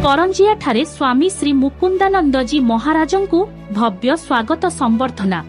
करंजिया ठारे स्वामी श्री मुकुंदानंद जी महाराजों को भव्य स्वागत संबर्धना।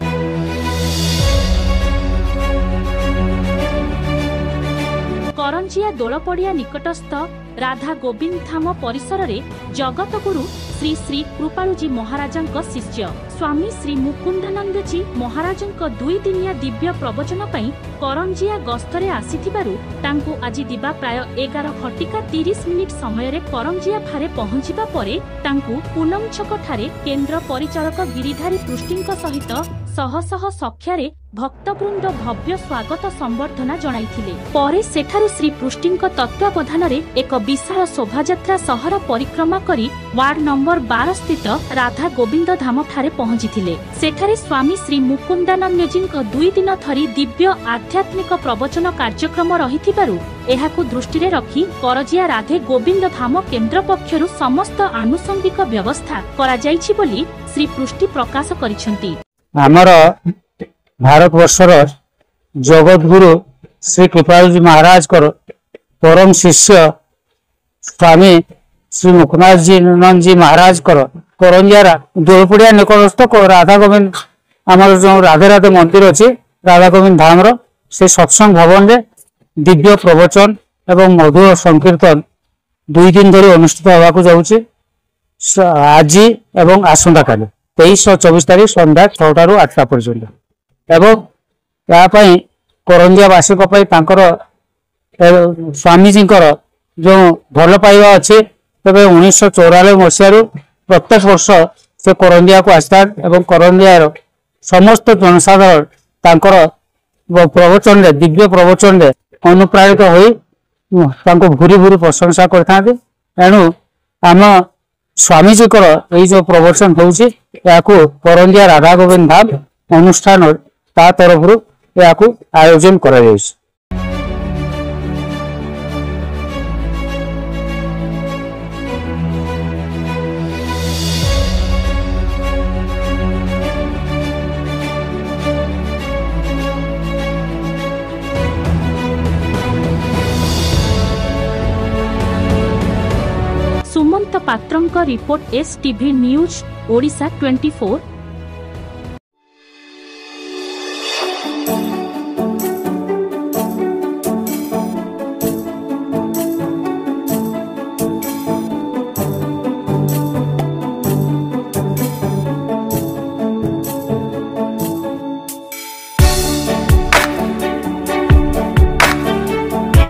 करंजिया दोलपड़िया निकटस्थ राधा गोविंद धाम परिसर रे जगतगुरु श्री श्री कृपालुजी महाराजंक शिष्य स्वामी श्री मुकुंदानंद जी महाराजंक 2 दिनिया दिव्य प्रवचन पई करंजिया गस्तरे आसीथिबारु तांकु आजि दिबा प्राय 11:30 समय रे करंजिया ठारे पहुंचिबा परे तांकु पूनम छक ठारे केंद्र परिचालक गिरिधारी पृष्टिंक सहित शह शह संख्यारे भक्तवृंद भव्य स्वागत संबर्धना जणाइथिले। परे सेठारु श्री पृष्टिंक तत्वावधान रे एक विशाल शोभायात्रा सहर परिक्रमा करी वार्ड नंबर 12 स्थित राधा गोविंद धाम ठारे पहुंचिथिले। सेठारे स्वामी श्री मुकुंदानंद जींक 2 दिन धरी दिव्य आध्यात्मिक प्रवचन कार्यक्रम रहिथिबारु एहाकु दृष्टि रखी करजिया राधे गोविंद धाम केंद्र पक्षरु समस्त आनुषंगिक व्यवस्था करा जाइछि बोली श्री पृष्टि प्रकाश करिसेंती। आमर भारत वर्षर जगतगुरु श्री कृपालजी महाराज कर परम शिष्य स्वामी श्री मुकुंदानंद जी महाराज कर करंजिया दोलपड़िया निकटस्थ राधा गोविंद आमर जो राधे राधे मंदिर अच्छी राधा गोविंद धाम से सत्संग भवन रे दिव्य प्रवचन एवं मधुर संकीर्तन 2 दिन धरी अनुष्ठित होगा जाऊँगी आज एवं आसंता काली 23 और 24 तारीख संध्या 6टा ରୁ 8टा पर्यंत एवं यापाई करंजियावासी स्वामीजी जो भल पाइबा अच्छे तबे 1994 मसीह प्रत्येक वर्ष से करंजिया को आसता एवं करंजियार समस्त जनसाधारण प्रवचन रे दिव्य प्रवचन रे अनुप्राणित होई भूरी भूरी प्रशंसा करथांते। एणु आम स्वामीजी को जो प्रवचन होउछि याकू करंजिया राधा गोविंद धाम अनुष्ठान ता तरफ याकू आयोजन करा जायछि। सुमंत पात्रंक रिपोर्ट STV न्यूज ओडिशा 24।